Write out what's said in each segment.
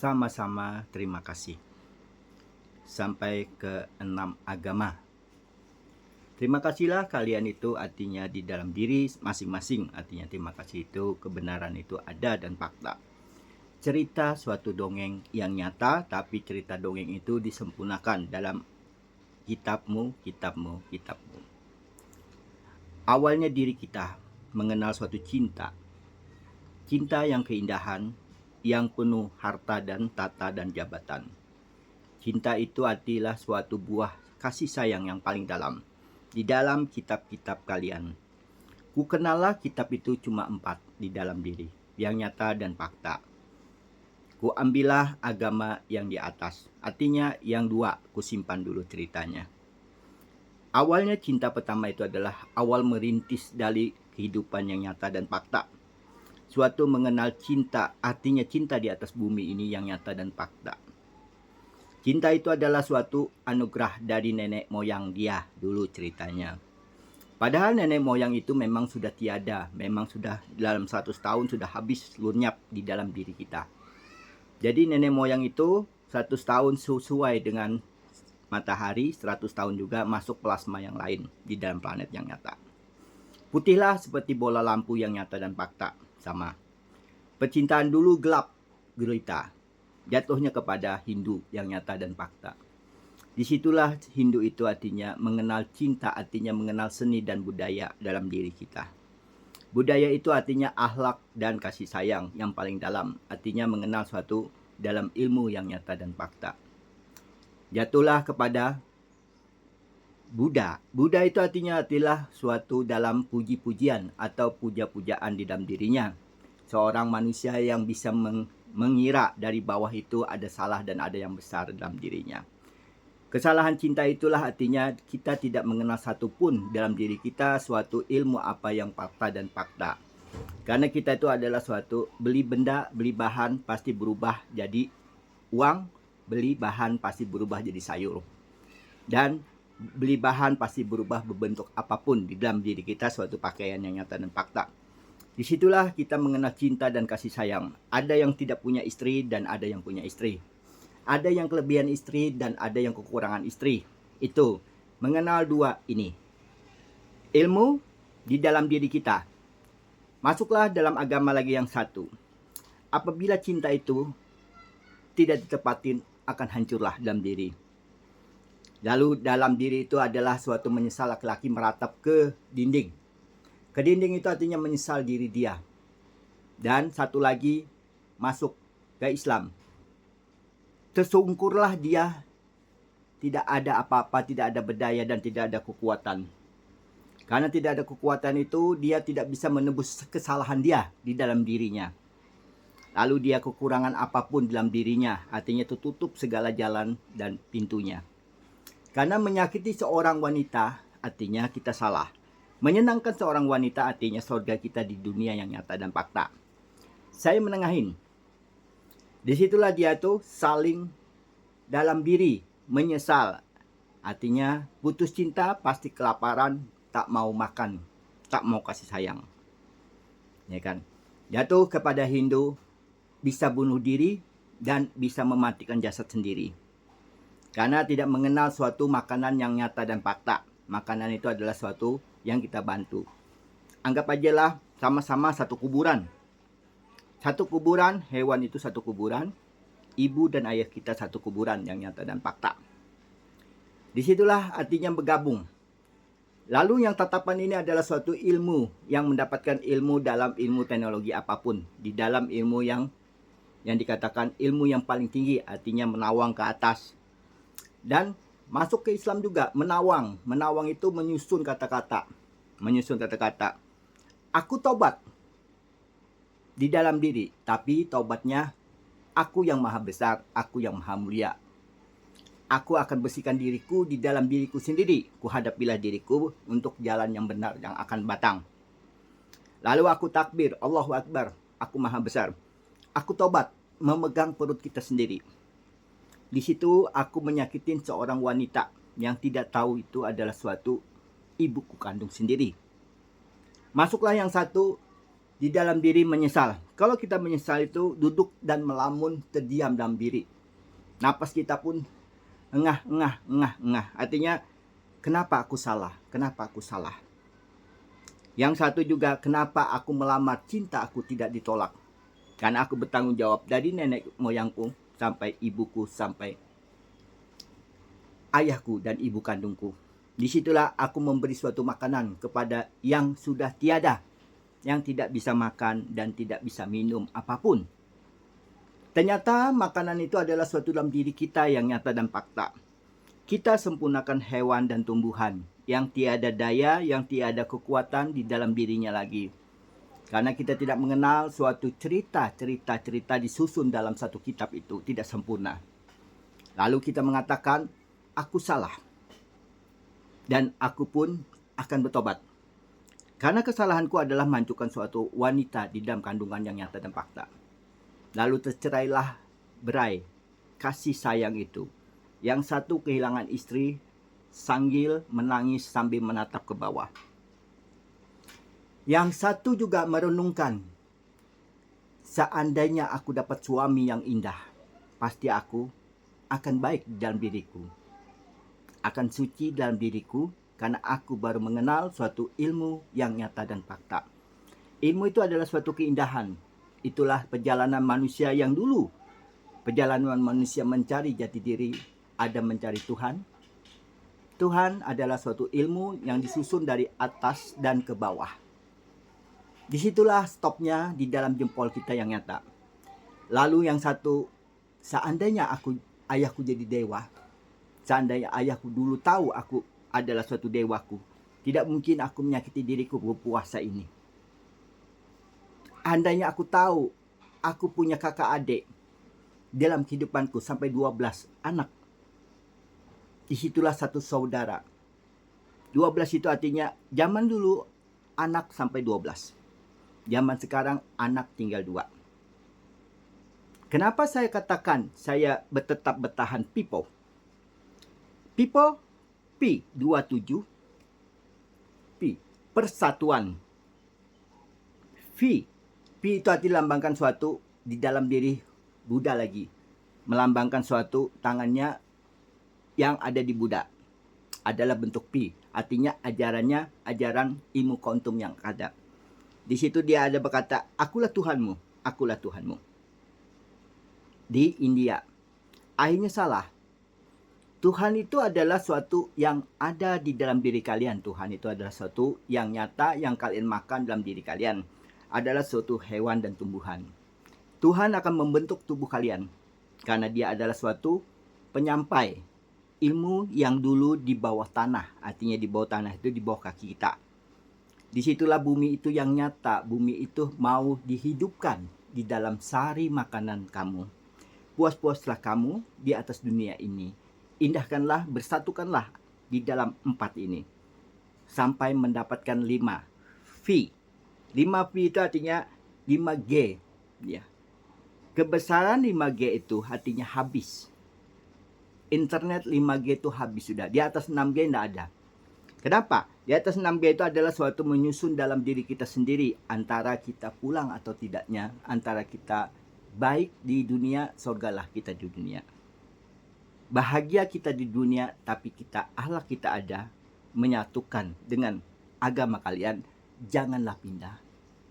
Sama-sama terima kasih. Sampai ke 6 agama. Terima kasihlah kalian itu artinya di dalam diri masing-masing. Artinya terima kasih itu kebenaran itu ada dan fakta. Cerita suatu dongeng yang nyata, tapi cerita dongeng itu disempurnakan dalam kitabmu. Awalnya diri kita mengenal suatu cinta. Cinta yang keindahan, yang penuh harta dan tata dan jabatan. Cinta itu adalah suatu buah kasih sayang yang paling dalam. Di dalam kitab-kitab kalian. Ku kenallah kitab itu cuma 4 di dalam diri, yang nyata dan fakta. Ku ambillah agama yang di atas, artinya yang 2 ku simpan dulu ceritanya. Awalnya cinta pertama itu adalah awal merintis dari kehidupan yang nyata dan fakta. Suatu mengenal cinta, artinya cinta di atas bumi ini yang nyata dan fakta. Cinta itu adalah suatu anugerah dari nenek moyang dia dulu ceritanya. Padahal nenek moyang itu memang sudah tiada, memang sudah dalam 100 tahun sudah habis lenyap di dalam diri kita. Jadi nenek moyang itu 100 tahun sesuai dengan matahari, 100 tahun juga masuk plasma yang lain di dalam planet yang nyata. Putihlah seperti bola lampu yang nyata dan fakta, sama. Percintaan dulu gelap, gurita. Jatuhnya kepada Hindu yang nyata dan fakta. Disitulah Hindu itu artinya mengenal cinta, artinya mengenal seni dan budaya dalam diri kita. Budaya itu artinya akhlak dan kasih sayang yang paling dalam, artinya mengenal suatu dalam ilmu yang nyata dan fakta. Jatuhlah kepada Buddha. Buddha itu artinya adalah suatu dalam puji-pujian atau puja-pujaan di dalam dirinya. Seorang manusia yang bisa mengira dari bawah itu ada salah dan ada yang besar dalam dirinya. Kesalahan cinta itulah artinya kita tidak mengenal satupun dalam diri kita suatu ilmu apa yang fakta dan fakta. Karena kita itu adalah suatu beli benda, beli bahan pasti berubah jadi uang, beli bahan pasti berubah jadi sayur. Dan beli bahan pasti berubah berbentuk apapun di dalam diri kita suatu pakaian yang nyata dan fakta. Disitulah kita mengenal cinta dan kasih sayang. Ada yang tidak punya istri dan ada yang punya istri. Ada yang kelebihan istri dan ada yang kekurangan istri. Itu mengenal 2 ini. Ilmu di dalam diri kita. Masuklah dalam agama lagi yang 1. Apabila cinta itu tidak ditepatin akan hancurlah dalam diri. Lalu dalam diri itu adalah suatu menyesal laki-laki meratap ke dinding. Ke dinding itu artinya menyesal diri dia. Dan satu lagi masuk ke Islam. Tersungkurlah dia. Tidak ada apa-apa, tidak ada berdaya dan tidak ada kekuatan. Karena tidak ada kekuatan itu, dia tidak bisa menebus kesalahan dia di dalam dirinya. Lalu dia kekurangan apapun dalam dirinya, artinya tertutup segala jalan dan pintunya. Karena menyakiti seorang wanita, artinya kita salah. Menyenangkan seorang wanita artinya surga kita di dunia yang nyata dan fakta. Saya menengahin. Disitulah dia tuh saling dalam diri menyesal. Artinya putus cinta pasti kelaparan, tak mau makan, tak mau kasih sayang. Ya kan? Jatuh kepada Hindu, bisa bunuh diri dan bisa mematikan jasad sendiri. Karena tidak mengenal suatu makanan yang nyata dan fakta. Makanan itu adalah suatu yang kita bantu. Anggap ajalah sama-sama satu kuburan. Satu kuburan, hewan itu satu kuburan. Ibu dan ayah kita satu kuburan yang nyata dan fakta. Disitulah artinya bergabung. Lalu yang tatapan ini adalah suatu ilmu yang mendapatkan ilmu dalam ilmu teknologi apapun. Di dalam ilmu yang dikatakan ilmu yang paling tinggi, artinya menawang ke atas. Dan masuk ke Islam juga, menawang. Menawang itu menyusun kata-kata. Aku tobat di dalam diri. Tapi tobatnya, aku yang maha besar, aku yang maha mulia. Aku akan bersihkan diriku di dalam diriku sendiri. Kuhadapilah diriku untuk jalan yang benar yang akan batang. Lalu aku takbir, Allahu Akbar, aku maha besar. Aku tobat, memegang perut kita sendiri. Di situ aku menyakitin seorang wanita yang tidak tahu itu adalah suatu ibuku kandung sendiri. Masuklah yang 1 di dalam diri menyesal. Kalau kita menyesal itu duduk dan melamun terdiam dalam diri. Napas kita pun engah. Artinya, kenapa aku salah? Kenapa aku salah? Yang satu juga, kenapa aku melamar cinta aku tidak ditolak? Karena aku bertanggung jawab dari nenek moyangku sampai ibuku sampai ayahku dan ibu kandungku. Disitulah aku memberi suatu makanan kepada yang sudah tiada, yang tidak bisa makan dan tidak bisa minum apapun. Ternyata makanan itu adalah suatu dalam diri kita yang nyata dan fakta. Kita sempurnakan hewan dan tumbuhan yang tiada daya, yang tiada kekuatan di dalam dirinya lagi. Karena kita tidak mengenal suatu cerita disusun dalam satu kitab itu tidak sempurna. Lalu kita mengatakan, aku salah. Dan aku pun akan bertobat. Karena kesalahanku adalah menghancurkan suatu wanita di dalam kandungan yang nyata dan fakta. Lalu tercerailah berai kasih sayang itu. Yang satu kehilangan istri, sanggil menangis sambil menatap ke bawah. Yang satu juga merenungkan, seandainya aku dapat suami yang indah, pasti aku akan baik dalam diriku, akan suci dalam diriku, karena aku baru mengenal suatu ilmu yang nyata dan fakta. Ilmu itu adalah suatu keindahan. Itulah perjalanan manusia yang dulu. Perjalanan manusia mencari jati diri, ada mencari Tuhan. Tuhan adalah suatu ilmu yang disusun dari atas dan ke bawah. Disitulah stopnya di dalam jempol kita yang nyata. Lalu yang satu, seandainya ayahku jadi dewa, seandainya ayahku dulu tahu aku adalah suatu dewaku, tidak mungkin aku menyakiti diriku berpuasa ini. Andainya aku tahu aku punya kakak adik dalam kehidupanku sampai 12 anak. Disitulah satu saudara. 12 itu artinya zaman dulu anak sampai 12. Zaman sekarang anak tinggal 2. Kenapa saya katakan saya tetap bertahan Pipo? Pipo, P27, P, persatuan. V, P itu artinya lambangkan suatu di dalam diri Buddha lagi. Melambangkan suatu tangannya yang ada di Buddha adalah bentuk Pi, artinya ajaran ilmu kuantum yang ada. Di situ dia ada berkata, akulah Tuhanmu, akulah Tuhanmu. Di India, akhirnya salah. Tuhan itu adalah suatu yang ada di dalam diri kalian. Tuhan itu adalah suatu yang nyata yang kalian makan dalam diri kalian. Adalah suatu hewan dan tumbuhan. Tuhan akan membentuk tubuh kalian karena dia adalah suatu penyampai ilmu yang dulu di bawah tanah, artinya di bawah tanah itu di bawah kaki kita. Disitulah bumi itu yang nyata, bumi itu mau dihidupkan di dalam sari makanan kamu. Puas-puaslah kamu di atas dunia ini. Indahkanlah, bersatukanlah di dalam 4 ini. Sampai mendapatkan 5 V. 5 V itu artinya 5G. Ya. Kebesaran 5G itu artinya habis. Internet 5G itu habis sudah. Di atas 6G tidak ada. Kenapa? Di atas 6G itu adalah suatu menyusun dalam diri kita sendiri. Antara kita pulang atau tidaknya. Antara kita baik di dunia, surgalah kita di dunia. Bahagia kita di dunia, tapi kita akhlak kita ada. Menyatukan dengan agama kalian. Janganlah pindah.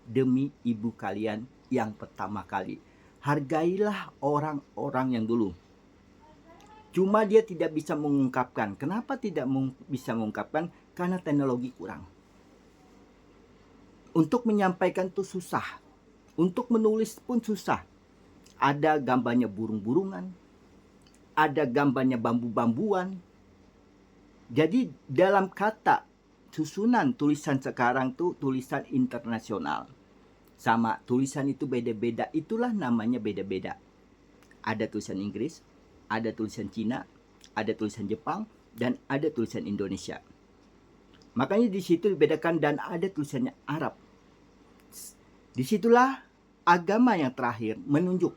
Demi ibu kalian yang pertama kali. Hargailah orang-orang yang dulu. Cuma dia tidak bisa mengungkapkan. Kenapa tidak bisa mengungkapkan? Karena teknologi kurang. Untuk menyampaikan itu susah. Untuk menulis pun susah. Ada gambarnya burung-burungan. Ada gambarnya bambu-bambuan. Jadi dalam kata susunan tulisan sekarang tuh tulisan internasional. Sama tulisan itu beda-beda. Itulah namanya beda-beda. Ada tulisan Inggris, ada tulisan Cina, ada tulisan Jepang, dan ada tulisan Indonesia. Makanya di situ dibedakan dan ada tulisannya Arab. Disitulah agama yang terakhir menunjuk.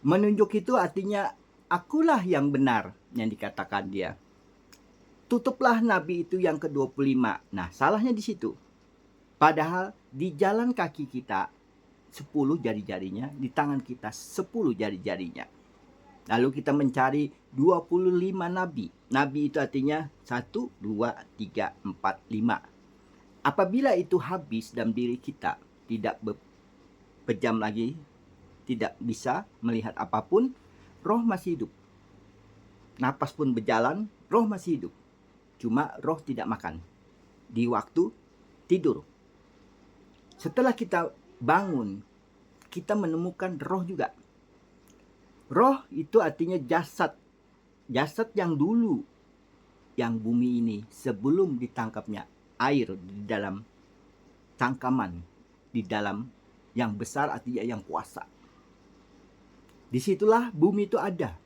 Menunjuk itu artinya akulah yang benar yang dikatakan dia. Tutuplah nabi itu yang ke-25. Nah, salahnya di situ. Padahal di jalan kaki kita 10 jari-jarinya, di tangan kita 10 jari-jarinya. Lalu kita mencari 25 nabi. Nabi itu artinya 1, 2, 3, 4, 5. Apabila itu habis dalam diri kita, tidak berpejam lagi, tidak bisa melihat apapun, roh masih hidup. Napas pun berjalan, roh masih hidup. Cuma roh tidak makan di waktu tidur. Setelah kita bangun, kita menemukan roh juga. Roh itu artinya jasad. Jasad yang dulu, yang bumi ini sebelum ditangkapnya air di dalam cangkaman, di dalam yang besar artinya yang kuasa. Disitulah bumi itu ada.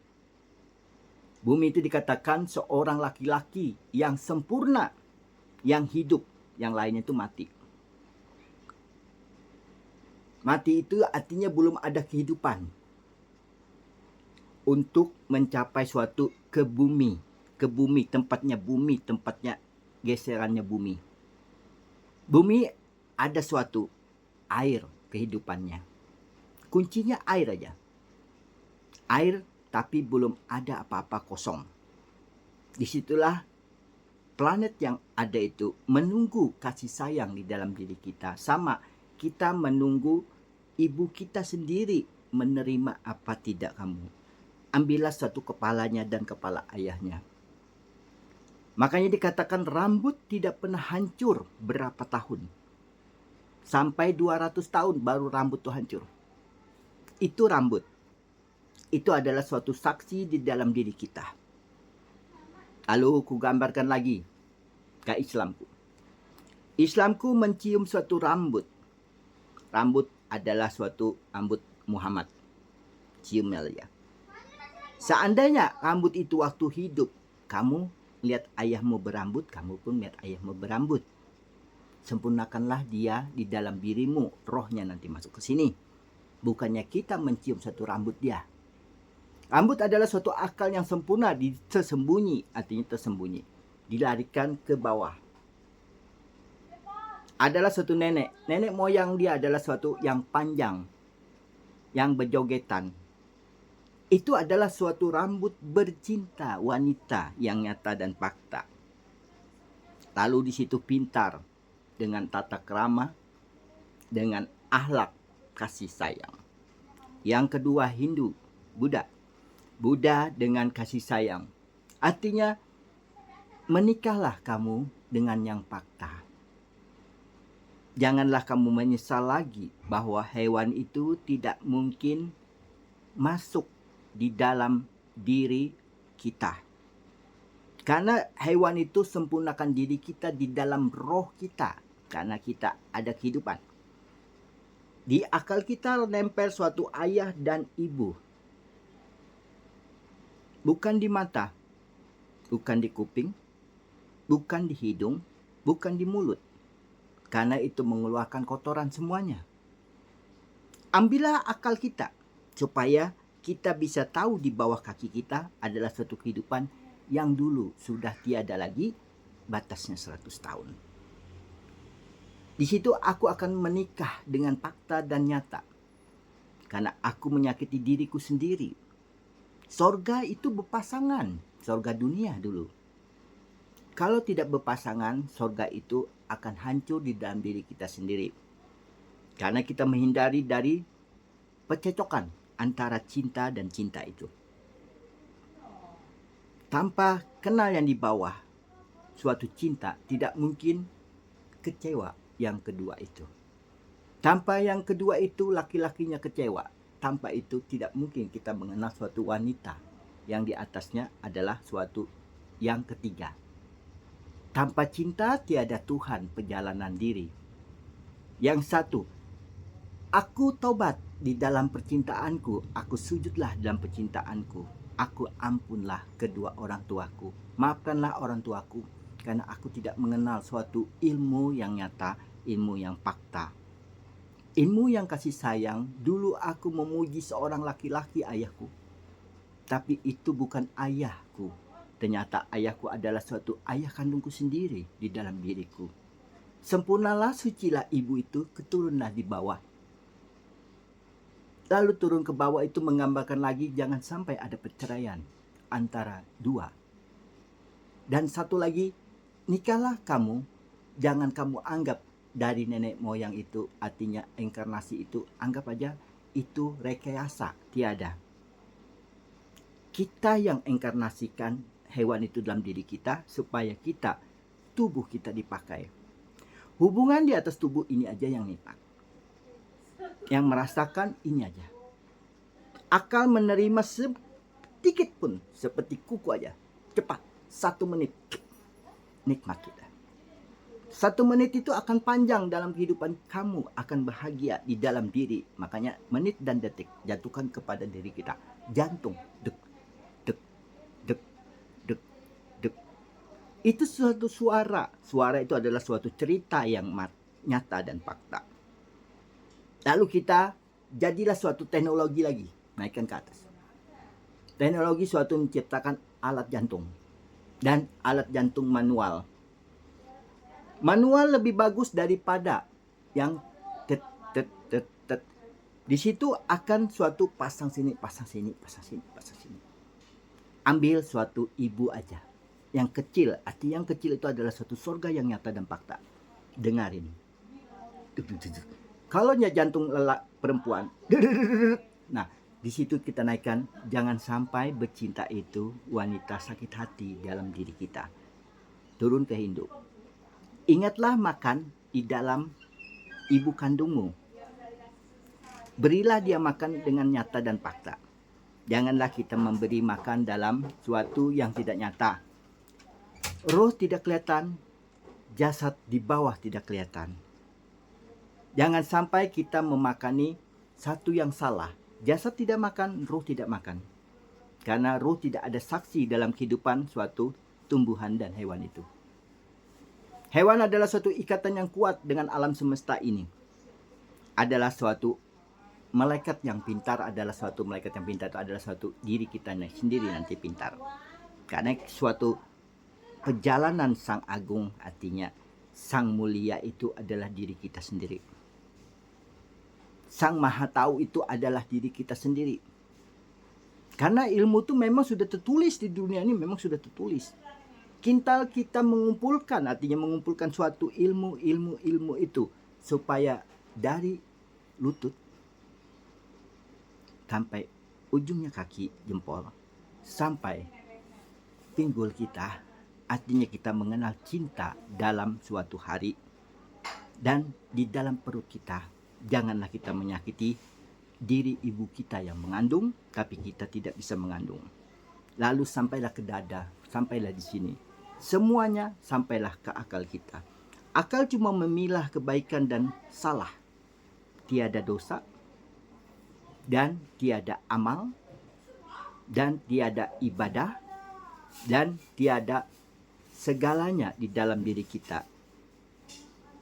Bumi itu dikatakan seorang laki-laki yang sempurna, yang hidup, yang lainnya itu mati. Mati itu artinya belum ada kehidupan. Untuk mencapai suatu ke bumi, tempatnya geserannya bumi. Bumi ada suatu air kehidupannya. Kuncinya air aja. Air tapi belum ada apa-apa, kosong. Disitulah planet yang ada itu menunggu kasih sayang di dalam diri kita. Sama kita menunggu ibu kita sendiri menerima apa tidak kamu. Ambillah satu kepalanya dan kepala ayahnya. Makanya dikatakan rambut tidak pernah hancur berapa tahun. Sampai 200 tahun baru rambut itu hancur. Itu rambut. Itu adalah suatu saksi di dalam diri kita. Lalu ku gambarkan lagi ke Islamku. Islamku mencium suatu rambut. Rambut adalah suatu rambut Muhammad. Ciumnya ya. Seandainya rambut itu waktu hidup, kamu lihat ayahmu berambut, kamu pun lihat ayahmu berambut. Sempurnakanlah dia di dalam dirimu, rohnya nanti masuk ke sini. Bukannya kita mencium satu rambut dia. Rambut adalah suatu akal yang sempurna, tersembunyi, artinya tersembunyi. Dilarikan ke bawah. Adalah suatu nenek. Nenek moyang dia adalah suatu yang panjang, yang berjogetan. Itu adalah suatu rambut bercinta wanita yang nyata dan fakta. Lalu di situ pintar dengan tata krama, dengan akhlak kasih sayang. Yang kedua Hindu, Buddha. Buddha dengan kasih sayang. Artinya menikahlah kamu dengan yang fakta. Janganlah kamu menyesal lagi bahwa hewan itu tidak mungkin masuk di dalam diri kita. Karena hewan itu sempurnakan diri kita di dalam roh kita. Karena kita ada kehidupan. Di akal kita nempel suatu ayah dan ibu. Bukan di mata, bukan di kuping, bukan di hidung, bukan di mulut. Karena itu mengeluarkan kotoran semuanya. Ambillah akal kita supaya kita bisa tahu di bawah kaki kita adalah suatu kehidupan yang dulu sudah tiada lagi, batasnya 100 tahun. Di situ aku akan menikah dengan fakta dan nyata. Karena aku menyakiti diriku sendiri. Sorga itu berpasangan, sorga dunia dulu. Kalau tidak berpasangan, sorga itu akan hancur di dalam diri kita sendiri. Karena kita menghindari dari percecokan antara cinta dan cinta itu. Tanpa kenal yang di bawah, suatu cinta tidak mungkin kecewa yang kedua itu. Tanpa yang kedua itu laki-lakinya kecewa. Tanpa itu tidak mungkin kita mengenal suatu wanita yang di atasnya adalah suatu yang ketiga. Tanpa cinta tiada Tuhan perjalanan diri. Yang satu, aku tobat di dalam percintaanku, aku sujudlah dalam percintaanku, aku ampunlah kedua orang tuaku, maafkanlah orang tuaku, karena aku tidak mengenal suatu ilmu yang nyata, ilmu yang fakta. Ilmu yang kasih sayang, dulu aku memuji seorang laki-laki ayahku. Tapi itu bukan ayahku. Ternyata ayahku adalah suatu ayah kandungku sendiri di dalam diriku. Sempurnalah, sucilah ibu itu, keturunlah di bawah. Lalu turun ke bawah itu menggambarkan lagi jangan sampai ada perceraian antara dua. Dan satu lagi, nikahlah kamu, jangan kamu anggap dari nenek moyang itu, artinya inkarnasi itu, anggap aja itu rekayasa, tiada. Kita yang inkarnasikan hewan itu dalam diri kita supaya kita, tubuh kita dipakai. Hubungan di atas tubuh ini aja yang nikmat. Yang merasakan ini aja. Akal menerima sedikit pun seperti kuku aja. Cepat, 1 menit. Nikmat kita. 1 menit itu akan panjang dalam kehidupan kamu, akan bahagia di dalam diri. Makanya menit dan detik jatuhkan kepada diri kita. Jantung, dek, dek, dek, dek, dek. Itu suatu suara. Suara itu adalah suatu cerita yang nyata dan fakta. Lalu kita jadilah suatu teknologi lagi, naikkan ke atas. Teknologi suatu menciptakan alat jantung dan alat jantung manual. Manual lebih bagus daripada yang tet tet tet tet. Di situ akan suatu pasang sini, pasang sini, pasang sini, pasang sini. Ambil suatu ibu aja. Yang kecil, arti yang kecil itu adalah suatu surga yang nyata dan fakta. Dengarin. Kalau jantung lelak perempuan, nah di situ kita naikkan, jangan sampai bercinta itu wanita sakit hati dalam diri kita. Turun ke induk. Ingatlah makan di dalam ibu kandungmu. Berilah dia makan dengan nyata dan fakta. Janganlah kita memberi makan dalam suatu yang tidak nyata. Roh tidak kelihatan, jasad di bawah tidak kelihatan. Jangan sampai kita memakani satu yang salah. Jasad tidak makan, roh tidak makan. Karena roh tidak ada saksi dalam kehidupan suatu tumbuhan dan hewan itu. Hewan adalah suatu ikatan yang kuat dengan alam semesta ini. Adalah suatu malaikat yang pintar, adalah suatu malaikat yang pintar itu adalah suatu diri kita sendiri nanti pintar. Karena suatu perjalanan sang agung, artinya sang mulia itu adalah diri kita sendiri. Sang Maha Tahu itu adalah diri kita sendiri. Karena ilmu itu memang sudah tertulis di dunia ini, memang sudah tertulis. Tinggal kita mengumpulkan, artinya mengumpulkan suatu ilmu itu supaya dari lutut sampai ujungnya kaki jempol sampai pinggul kita, artinya kita mengenal cinta dalam suatu hari. Dan di dalam perut kita, janganlah kita menyakiti diri ibu kita yang mengandung, tapi kita tidak bisa mengandung. Lalu sampailah ke dada, sampailah di sini. Semuanya sampailah ke akal kita. Akal cuma memilah kebaikan dan salah. Tiada dosa, dan tiada amal, dan tiada ibadah, dan tiada segalanya di dalam diri kita.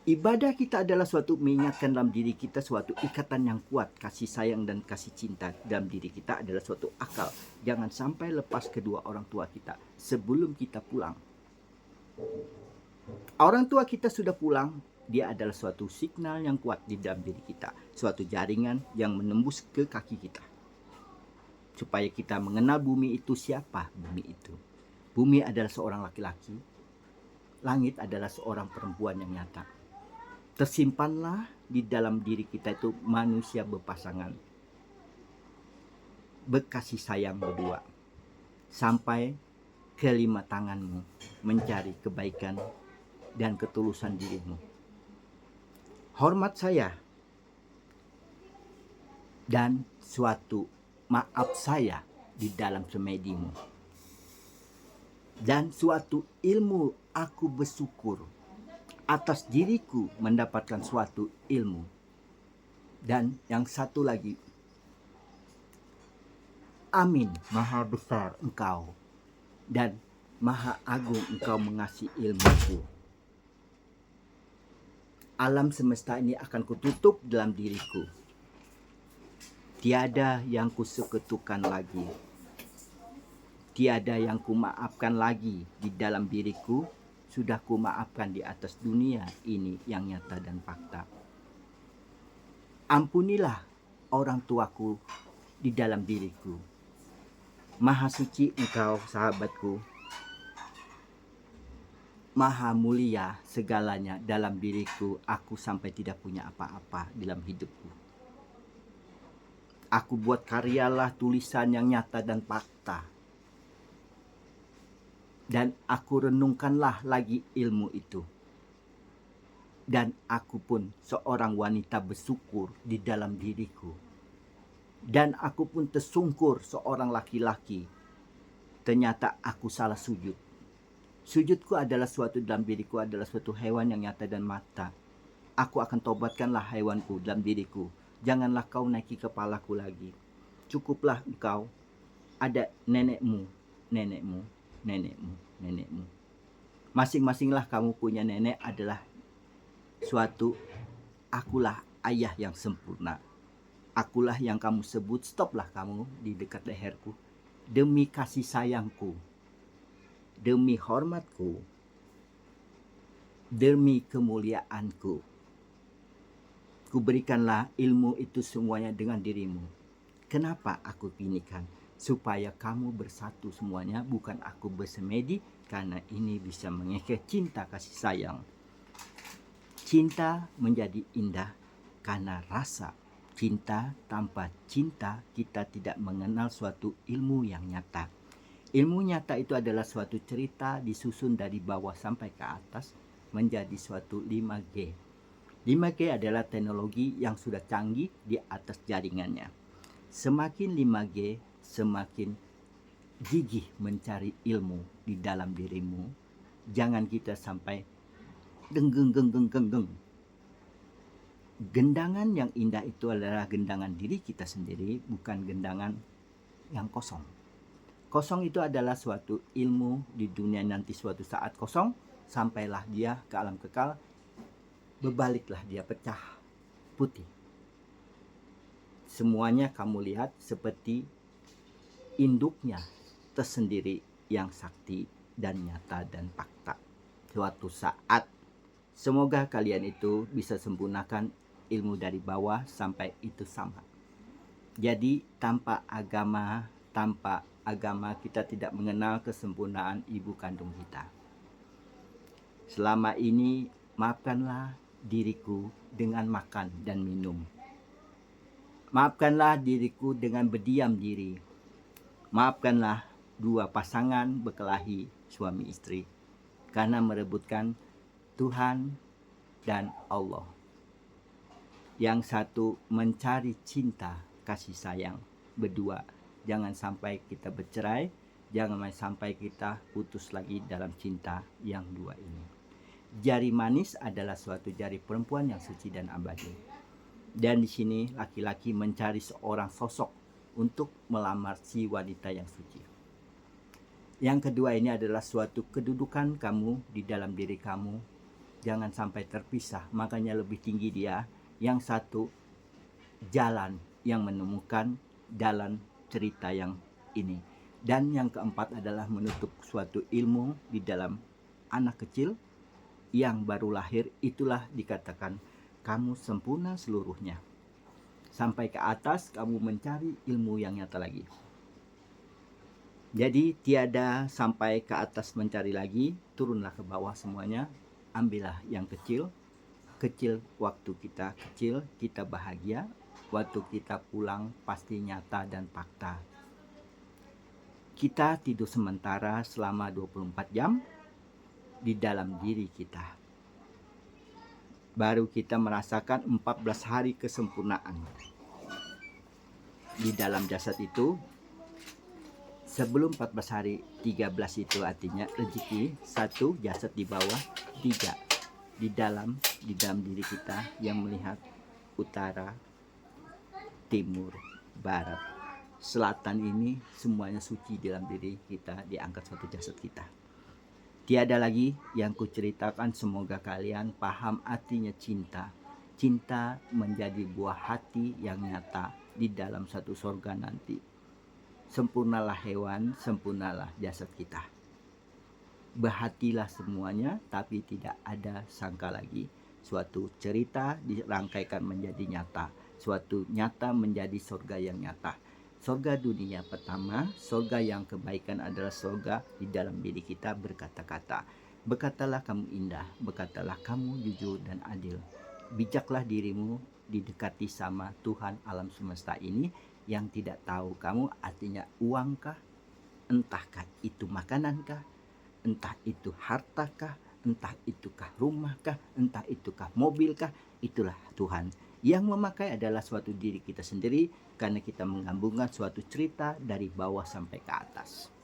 Ibadah kita adalah suatu mengingatkan dalam diri kita suatu ikatan yang kuat, kasih sayang dan kasih cinta dalam diri kita adalah suatu akal. Jangan sampai lepas kedua orang tua kita sebelum kita pulang. Orang tua kita sudah pulang, dia adalah suatu signal yang kuat di dalam diri kita, suatu jaringan yang menembus ke kaki kita. Supaya kita mengenal bumi itu siapa bumi itu. Bumi adalah seorang laki-laki, langit adalah seorang perempuan yang nyata. Tersimpanlah di dalam diri kita itu manusia berpasangan, berkasih sayang berdua, sampai kelima tanganmu mencari kebaikan dan ketulusan dirimu. Hormat saya dan suatu maaf saya di dalam semedimu, dan suatu ilmu aku bersyukur atas diriku mendapatkan suatu ilmu. Dan yang satu lagi, amin, maha besar engkau dan maha agung engkau mengasihi ilmuku. Alam semesta ini akan kututup dalam diriku. Tiada yang kusekutukan lagi. Tiada yang kumaafkan lagi di dalam diriku. Sudah kumaafkan di atas dunia ini yang nyata dan fakta. Ampunilah orang tuaku di dalam diriku. Maha suci Engkau, sahabatku. Maha mulia segalanya dalam diriku. Aku sampai tidak punya apa-apa dalam hidupku. Aku buat karyalah tulisan yang nyata dan fakta. Dan aku renungkanlah lagi ilmu itu. Dan aku pun seorang wanita bersyukur di dalam diriku. Dan aku pun tersungkur seorang laki-laki. Ternyata aku salah sujud. Sujudku adalah suatu dalam diriku adalah suatu hewan yang nyata dan mata. Aku akan tobatkanlah hewanku dalam diriku. Janganlah kau naiki kepalaku lagi. Cukuplah engkau ada nenekmu, nenekmu, nenekmu, nenekmu. Masing-masinglah kamu punya nenek adalah suatu, akulah ayah yang sempurna. Akulah yang kamu sebut, stoplah kamu di dekat leherku. Demi kasih sayangku, demi hormatku, demi kemuliaanku, kuberikanlah ilmu itu semuanya dengan dirimu. Kenapa aku pinikan? Supaya kamu bersatu semuanya, bukan aku bersemedi, karena ini bisa mengekeh cinta kasih sayang. Cinta menjadi indah karena rasa. Cinta tanpa cinta kita tidak mengenal suatu ilmu yang nyata. Ilmu nyata itu adalah suatu cerita disusun dari bawah sampai ke atas menjadi suatu 5G. 5G adalah teknologi yang sudah canggih di atas jaringannya. Semakin 5G, semakin gigih mencari ilmu di dalam dirimu. Jangan kita sampai genggeng. Gendangan yang indah itu adalah gendangan diri kita sendiri, bukan gendangan yang kosong. Kosong itu adalah suatu ilmu di dunia nanti suatu saat kosong, sampailah dia ke alam kekal, berbaliklah dia pecah putih. Semuanya kamu lihat seperti induknya tersendiri yang sakti dan nyata dan fakta. Suatu saat semoga kalian itu bisa sempurnakan ilmu dari bawah sampai itu sama. Jadi tanpa agama kita tidak mengenal kesempurnaan ibu kandung kita. Selama ini maafkanlah diriku dengan makan dan minum. Maafkanlah diriku dengan berdiam diri. Maafkanlah dua pasangan berkelahi suami istri karena merebutkan Tuhan dan Allah. Yang satu mencari cinta, kasih sayang berdua. Jangan sampai kita bercerai, jangan sampai kita putus lagi dalam cinta yang dua ini. Jari manis adalah suatu jari perempuan yang suci dan abadi. Dan di sini laki-laki mencari seorang sosok untuk melamar si wanita yang suci. Yang kedua ini adalah suatu kedudukan kamu di dalam diri kamu. Jangan sampai terpisah, makanya lebih tinggi dia. Yang satu jalan yang menemukan jalan cerita yang ini. Dan yang keempat adalah menutup suatu ilmu di dalam anak kecil yang baru lahir. Itulah dikatakan kamu sempurna seluruhnya. Sampai ke atas kamu mencari ilmu yang nyata lagi. Jadi tiada sampai ke atas mencari lagi, turunlah ke bawah semuanya. Ambillah yang kecil. Kecil waktu kita kecil, kita bahagia. Waktu kita pulang pasti nyata dan fakta. Kita tidur sementara selama 24 jam di dalam diri kita. Baru kita merasakan 14 hari kesempurnaan. Di dalam jasad itu, sebelum 14 hari, 13 itu artinya rezeki, 1 jasad di bawah, 3 di dalam diri kita yang melihat utara, timur, barat, selatan. Ini semuanya suci dalam diri kita, diangkat satu jasad kita. Tiada lagi yang kuceritakan, semoga kalian paham artinya cinta. Cinta menjadi buah hati yang nyata di dalam satu sorga nanti. Sempurnalah hewan, sempurnalah jasad kita. Berhatilah semuanya, tapi tidak ada sangka lagi. Suatu cerita dirangkaikan menjadi nyata. suatu nyata menjadi surga yang nyata. Surga dunia pertama, surga yang kebaikan adalah surga di dalam diri kita berkata-kata. Berkatalah kamu indah, berkatalah kamu jujur dan adil. Bijaklah dirimu didekati sama Tuhan alam semesta ini yang tidak tahu kamu artinya uangkah, entahkah itu makanankah, entah itu hartakah, entah itukah rumahkah, entah itukah mobilkah, itulah Tuhan. Yang memakai adalah suatu diri kita sendiri karena kita menggabungkan suatu cerita dari bawah sampai ke atas.